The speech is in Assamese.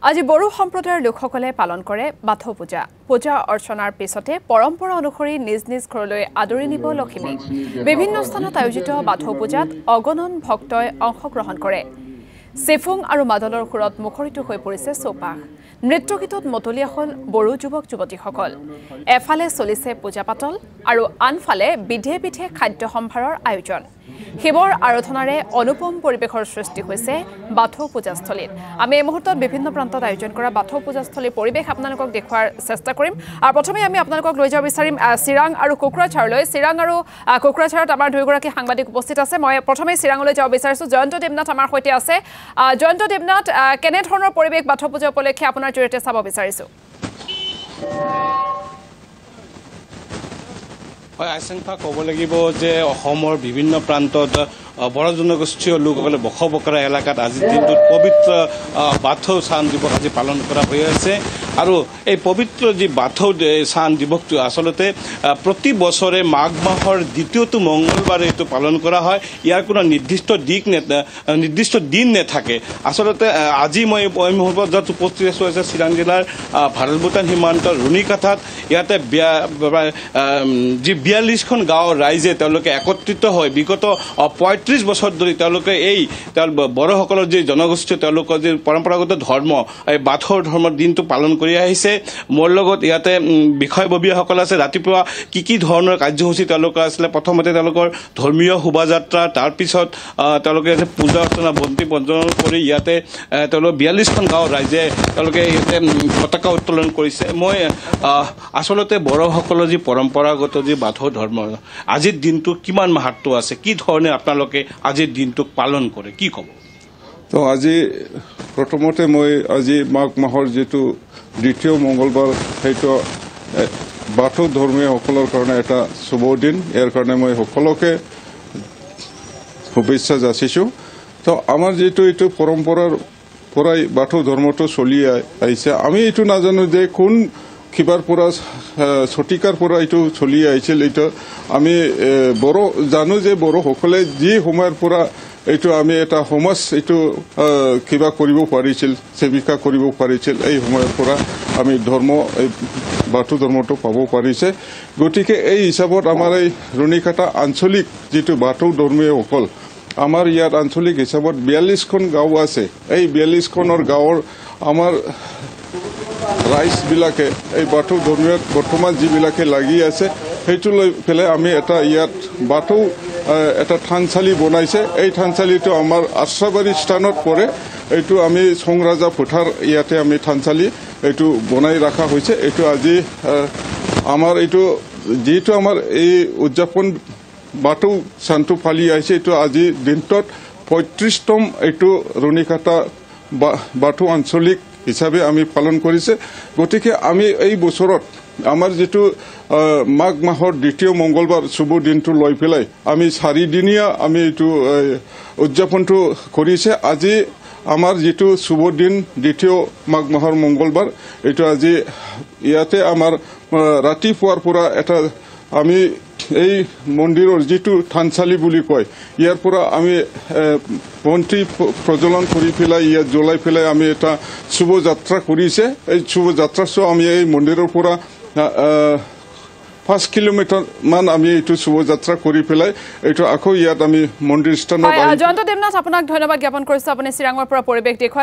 আজি বড়ো সম্প্ৰদায়ৰ লোকসকলে পালন কৰে বাথৌ পূজা। পূজা অৰ্চনাৰ পিছতে পৰম্পৰা অনুসৰি নিজ নিজ ঘৰলৈ আদৰি নিব লক্ষ্মীক। বিভিন্ন স্থানত আয়োজিত বাথৌ পূজাত অগণন ভক্তই অংশগ্ৰহণ কৰে। চেফুং আৰু মাদলৰ সুৰত মুখৰিত হৈ পৰিছে চৌপাশ। নৃত্যগীতত মতলীয়া হ'ল বড়ো যুৱক যুৱতীসকল। এফালে চলিছে পূজা পাতল আৰু আনফালে বিধে বিধে খাদ্য সম্ভাৰৰ আয়োজন। শিৱৰ আৰাধনাৰে অনুপম পৰিৱেশৰ সৃষ্টি হৈছে বাথৌ পূজাস্থলীত। আমি এই মুহূৰ্তত বিভিন্ন প্ৰান্তত আয়োজন কৰা বাথৌ পূজাস্থলীৰ পৰিৱেশ আপোনালোকক দেখুৱাৰ চেষ্টা কৰিম। আৰু প্ৰথমে আমি আপোনালোকক লৈ যাব বিচাৰিম চিৰাং আৰু কোকৰাঝাৰলৈ। চিৰাং আৰু কোকৰাঝাৰত আমাৰ দুয়োগৰাকী সাংবাদিক উপস্থিত আছে। মই প্ৰথমে চিৰাঙলৈ যাব বিচাৰিছোঁ। জয়ন্ত দেৱনাথ আমাৰ সৈতে আছে। জয়ন্ত দেৱনাথ, কেনেধৰণৰ পৰিৱেশ বাথৌ পূজা উপলক্ষে আপোনাৰ জৰিয়তে চাব বিচাৰিছোঁ? হয়, আশংকা ক'ব লাগিব যে অসমৰ বিভিন্ন প্ৰান্তত বড়ো জনগোষ্ঠীয় লোকসকলে বসবাস কৰা এলেকাত আজিৰ দিনটোত পবিত্ৰ বাথৌ স্নান দিৱস আজি পালন কৰা হৈ আছে। আৰু এই পবিত্ৰ যি বাথৌ স্নান দিৱসটো আচলতে প্ৰতি বছৰে মাঘ মাহৰ দ্বিতীয়টো মংগলবাৰে এইটো পালন কৰা হয়। ইয়াৰ কোনো নিৰ্দিষ্ট দিন নাথাকে। আচলতে আজি মই এই মুহূৰ্তত য'ত উপস্থিত আছোঁ আছে চিৰাং জিলাৰ ভাৰত ভূটান সীমান্তৰ ৰুণিকাঠাত। ইয়াতে যি 42খন গাঁৱৰ ৰাইজে তেওঁলোকে একত্ৰিত হৈ বিগত 35 বছৰ ধৰি তেওঁলোকে এই বড়োসকলৰ যি জনগোষ্ঠী তেওঁলোকৰ যি পৰম্পৰাগত ধৰ্ম এই বাথৌ ধৰ্মৰ দিনটো পালন কৰি আহিছে। মোৰ লগত ইয়াতে বিষয়ববীয়াসকল আছে। ৰাতিপুৱা কি ধৰণৰ কাৰ্যসূচী তেওঁলোকৰ আছিলে? প্ৰথমতে তেওঁলোকৰ ধৰ্মীয় শোভাযাত্ৰা, তাৰপিছত তেওঁলোকে পূজা অৰ্চনা বন্তি প্ৰজ্বলন কৰি ইয়াতে তেওঁলোকৰ 42খন গাঁৱৰ ৰাইজে তেওঁলোকে ইয়াতে পতাকা উত্তোলন কৰিছে। মই আচলতে বড়োসকলৰ যি পৰম্পৰাগত যি বাথৌ ধৰ্ম আজিৰ দিনটো কিমান মাহাত্ম্য আছে, কি ধৰণে আপোনালোকে আজিৰ দিনটোক পালন কৰে, কি ক'ব? তো আজি প্ৰথমতে মই আজি মাঘ মাহৰ যিটো দ্বিতীয় মংগলবাৰ সেইটো বাথৌ ধৰ্মীয়সকলৰ কাৰণে এটা শুভ দিন। ইয়াৰ কাৰণে মই সকলোকে শুভেচ্ছা যাচিছোঁ। তো আমাৰ যিটো এইটো পৰম্পৰাৰ পৰাই বাথৌ ধৰ্মটো চলি আহিছে। আমি এইটো নাজানো যে কোন কিবাৰ পৰা শতিকাৰ পৰা এইটো চলি আহিছিল। এইটো আমি বড়ো জানো যে বড়োসকলে যি সময়ৰ পৰা এইটো আমি এটা সমাজ এইটো কিবা কৰিব পাৰিছিল, সেৱিকা কৰিব পাৰিছিল। এই সময়ৰ পৰা আমি এই বাথৌ ধৰ্মটো পাব পাৰিছে। গতিকে এই হিচাপত আমাৰ এই ৰুণিকাটা আঞ্চলিক যিটো বাথৌ ধৰ্মীয়সকল আমাৰ ইয়াত আঞ্চলিক হিচাপত 42খন গাঁও আছে। এই 42খনৰ গাঁৱৰ আমাৰ ৰাইজবিলাকে এই বাথৌ ধৰ্মীয় বৰ্তমান যিবিলাকে লাগি আছে সেইটো লৈ পেলাই আমি এটা ইয়াত বাথৌ এটা থানচালি বনাইছে। এই থানচালিটো আমাৰ আশ্ৰাবাৰী স্থানত পৰে। এইটো আমি সংৰাজা ফুঠাৰ ইয়াতে আমি থানচালি এইটো বনাই ৰখা হৈছে। এইটো আজি আমাৰ এইটো যিটো আমাৰ এই উদযাপন বাথৌ স্নানটো ফালি আহিছে। এইটো আজি দিনটোত 35তম এইটো ৰুণিকাটা বাথৌ আঞ্চলিক হিচাপে আমি পালন কৰিছে। গতিকে আমি এই বছৰত আমাৰ যিটো মাঘ মাহৰ দ্বিতীয় মংগলবাৰ শুভ দিনটো লৈ পেলাই আমি 4দিনীয়া আমি এইটো উদযাপনটো কৰিছে। আজি আমাৰ যিটো শুভ দিন দ্বিতীয় মাঘ মাহৰ মংগলবাৰ এইটো আজি ইয়াতে আমাৰ ৰাতিপুৱাৰ পৰা এটা আমি এই মন্দিৰৰ যিটো থানচালি বুলি কয় ইয়াৰ পৰা আমি বন্তি প্ৰজ্বলন কৰি পেলাই ইয়াত জ্বলাই পেলাই আমি এটা শুভ যাত্ৰা কৰিছে। এই শুভ যাত্ৰাটো আমি এই মন্দিৰৰ পৰা 5 কিলোমিটাৰ মান আমি এইটো শুভ যাত্ৰা কৰি পেলাই এইটো আকৌ ইয়াত আমি মন্দিৰ স্থানত। জয়ন্ত দেৱনাথ, আপোনাক ধন্যবাদ জ্ঞাপন কৰিছোঁ। আপুনি চিৰাঙৰ পৰা পৰিৱেশ দেখুৱালে।